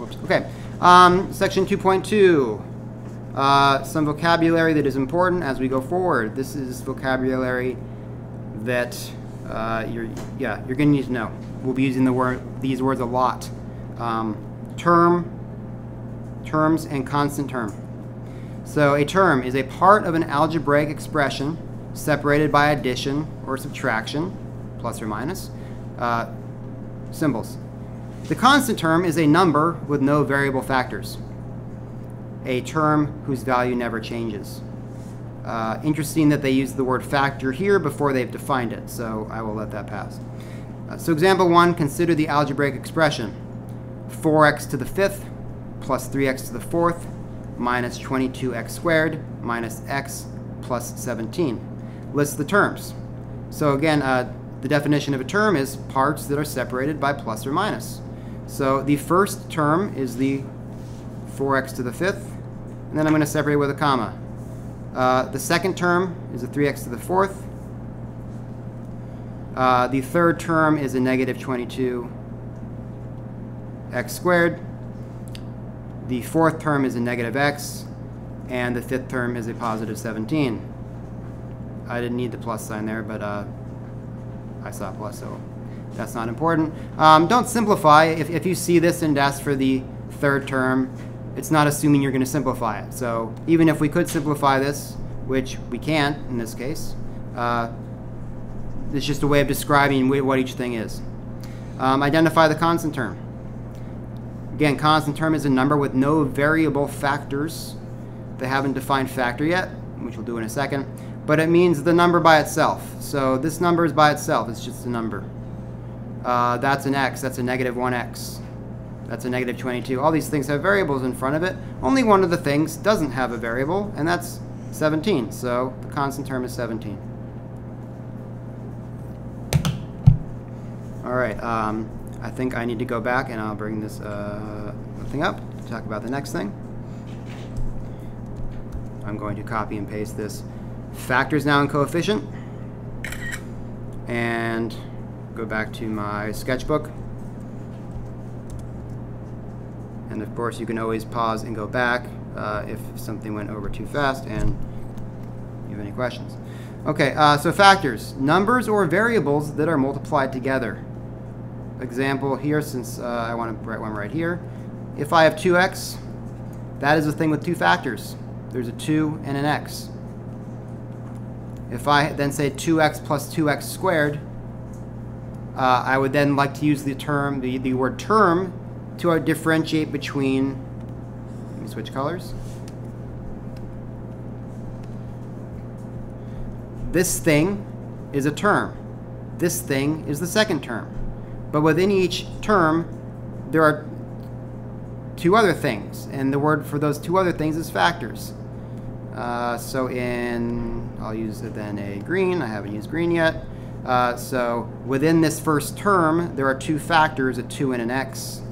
Whoops. Okay. Section 2.2. Some vocabulary that is important as we go forward. This is vocabulary that you're going to need to know. We'll be using these words a lot. Terms, and constant term. So a term is a part of an algebraic expression separated by addition or subtraction, plus or minus, symbols. The constant term is a number with no variable factors, a term whose value never changes. Interesting that they use the word factor here before they've defined it, so I will let that pass. So example 1, consider the algebraic expression 4x to the 5th plus 3x to the 4th minus 22x squared minus x plus 17. List the terms. So again, the definition of a term is parts that are separated by plus or minus. So the first term is the 4x to the 5th, and then I'm going to separate with a comma. The second term is a 3x to the 4th. The third term is a negative 22x squared. The fourth term is a negative x, and the fifth term is a positive 17. I didn't need the plus sign there, but I saw a plus, so that's not important. Don't simplify. If you see this and ask for the third term, it's not assuming you're going to simplify it. So even if we could simplify this, which we can't in this case, it's just a way of describing what each thing is. Identify the constant term. Again, constant term is a number with no variable factors. They haven't defined factor yet, which we'll do in a second, but it means the number by itself. So this number is by itself. It's just a number. That's an x. That's a negative 1x. That's a negative 22. All these things have variables in front of it. Only one of the things doesn't have a variable, and that's 17. So the constant term is 17. All right. I think I need to go back, and I'll bring this thing up to talk about the next thing. I'm going to copy and paste this factors now in coefficient, and go back to my sketchbook. And of course, you can always pause and go back if something went over too fast and you have any questions. Okay, so factors, numbers or variables that are multiplied together. Example here, since I want to write one right here. If I have 2x, that is a thing with two factors. There's a 2 and an x. If I then say 2x plus 2x squared, I would then like to use the term, the word term, to differentiate between, let me switch colors. This thing is a term. This thing is the second term. But within each term, there are two other things, and the word for those two other things is factors. So I'll use then a green. I haven't used green yet. So within this first term, there are two factors, a 2 and an x.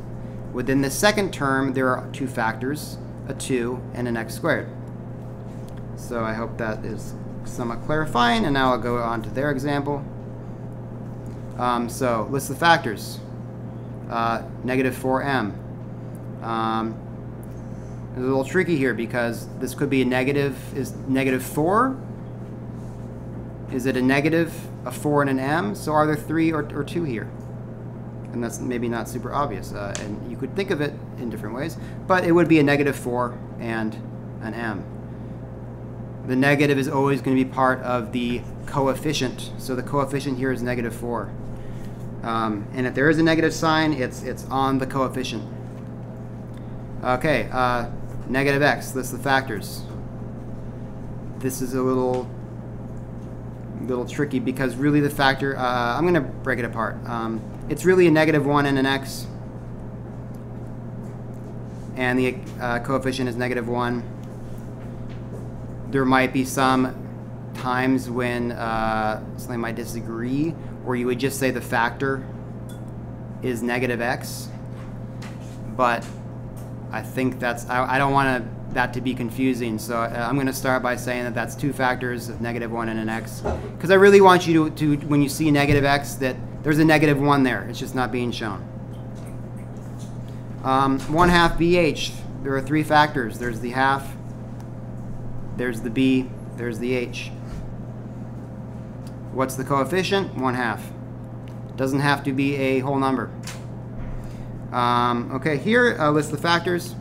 Within the second term, there are two factors, a 2 and an x squared. So I hope that is somewhat clarifying, and now I'll go on to their example. So list the factors. Negative 4m. It's a little tricky here because this could be a negative. Is negative 4? Is it a negative, a 4, and an m? So are there 3 or 2 here? And that's maybe not super obvious. And you could think of it in different ways. But it would be a negative 4 and an m. The negative is always going to be part of the coefficient. So the coefficient here is negative 4. And if there is a negative sign, it's on the coefficient. Okay, negative x, list the factors. This is a little tricky because really the factor, I'm going to break it apart. It's really a negative 1 and an x. And the coefficient is negative 1. There might be some times when something might disagree, where you would just say the factor is negative x, but I think I don't want that to be confusing, so I'm going to start by saying that that's two factors of negative 1 and an x, because I really want you to when you see negative x, that there's a negative 1 there. It's just not being shown. 1/2 BH. There are three factors. There's the half, there's the B, there's the H. What's the coefficient? 1/2. Doesn't have to be a whole number. Okay, here list the factors.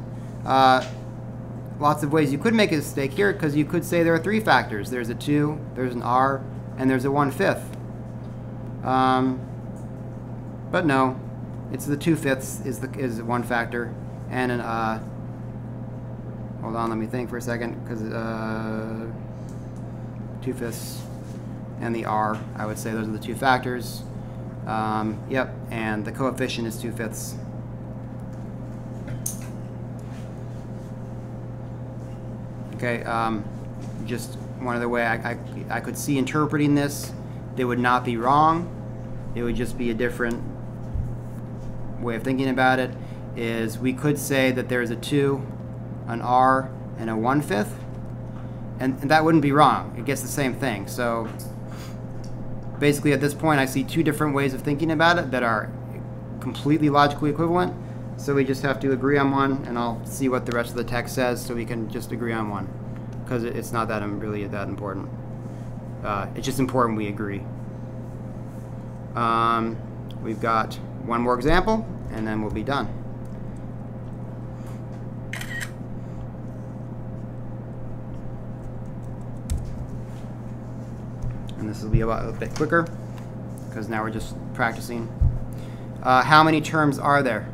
Lots of ways you could make a mistake here, because you could say there are three factors. There's a 2, there's an R, and there's a 1/5. But no, it's the 2/5 is one factor, and an hold on, let me think for a second, because 2/5 and the R, I would say those are the two factors. Yep, and the coefficient is 2/5. Okay, just one other way I could see interpreting this. They would not be wrong. It would just be a different way of thinking about it. Is we could say that there's a 2, an R, and a 1/5, and that wouldn't be wrong. It gets the same thing. So basically at this point I see two different ways of thinking about it that are completely logically equivalent. So we just have to agree on one, and I'll see what the rest of the text says so we can just agree on one, because it's not that really that important. It's just important we agree. We've got one more example, and then we'll be done. And this will be a bit quicker, because now we're just practicing. How many terms are there?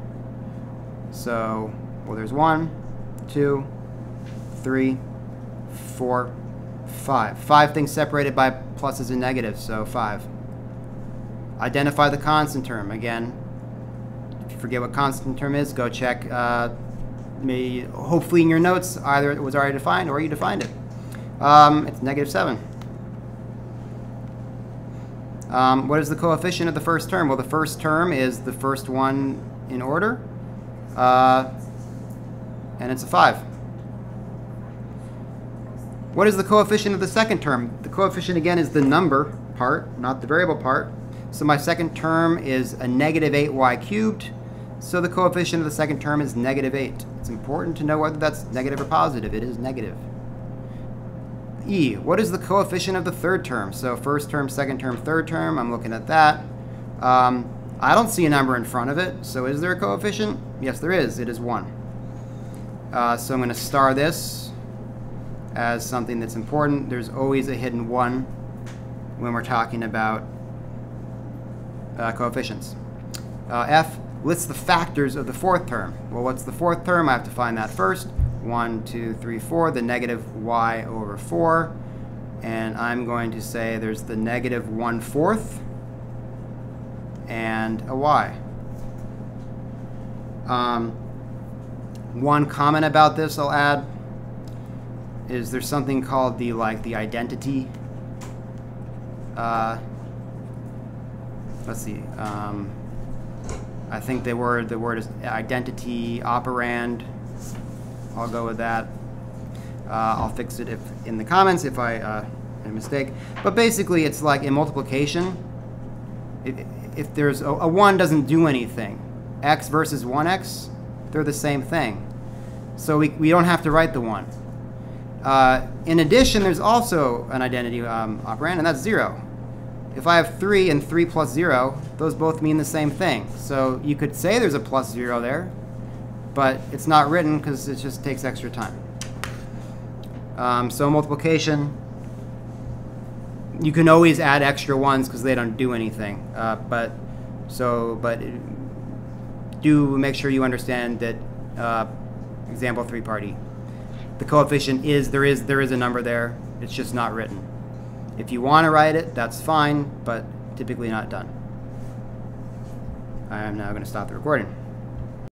So, well, there's 1, 2, 3, 4, 5. 5 things separated by pluses and negatives, so 5. Identify the constant term. Again, if you forget what constant term is, go check. Maybe, hopefully in your notes, either it was already defined or you defined it. It's -7. What is the coefficient of the first term? Well, the first term is the first one in order. And it's a 5. What is the coefficient of the second term? The coefficient, again, is the number part, not the variable part. So my second term is a -8y cubed. So the coefficient of the second term is -8. It's important to know whether that's negative or positive. It is negative. E, what is the coefficient of the third term? So first term, second term, third term. I'm looking at that. I don't see a number in front of it, so is there a coefficient? Yes, there is. It is 1. So I'm going to star this as something that's important. There's always a hidden 1 when we're talking about coefficients. F lists the factors of the fourth term. Well, what's the fourth term? I have to find that first. 1, 2, 3, 4, the -y/4. And I'm going to say there's the -1/4 and a y. One comment about this I'll add is there's something called the identity. Let's see. I think the word is identity operand. I'll go with that. I'll fix it in the comments if I made a mistake. But basically, it's like in multiplication. If there's a 1 doesn't do anything, x versus 1x, they're the same thing. So we don't have to write the 1. In addition, there's also an identity operand, and that's 0. If I have 3 and 3 plus 0, those both mean the same thing. So you could say there's a +0 there, but it's not written because it just takes extra time. So multiplication, you can always add extra 1s because they don't do anything. But do make sure you understand that example 3 part E. The coefficient is there is a number there. It's just not written. If you want to write it, that's fine, but typically not done. I am now going to stop the recording.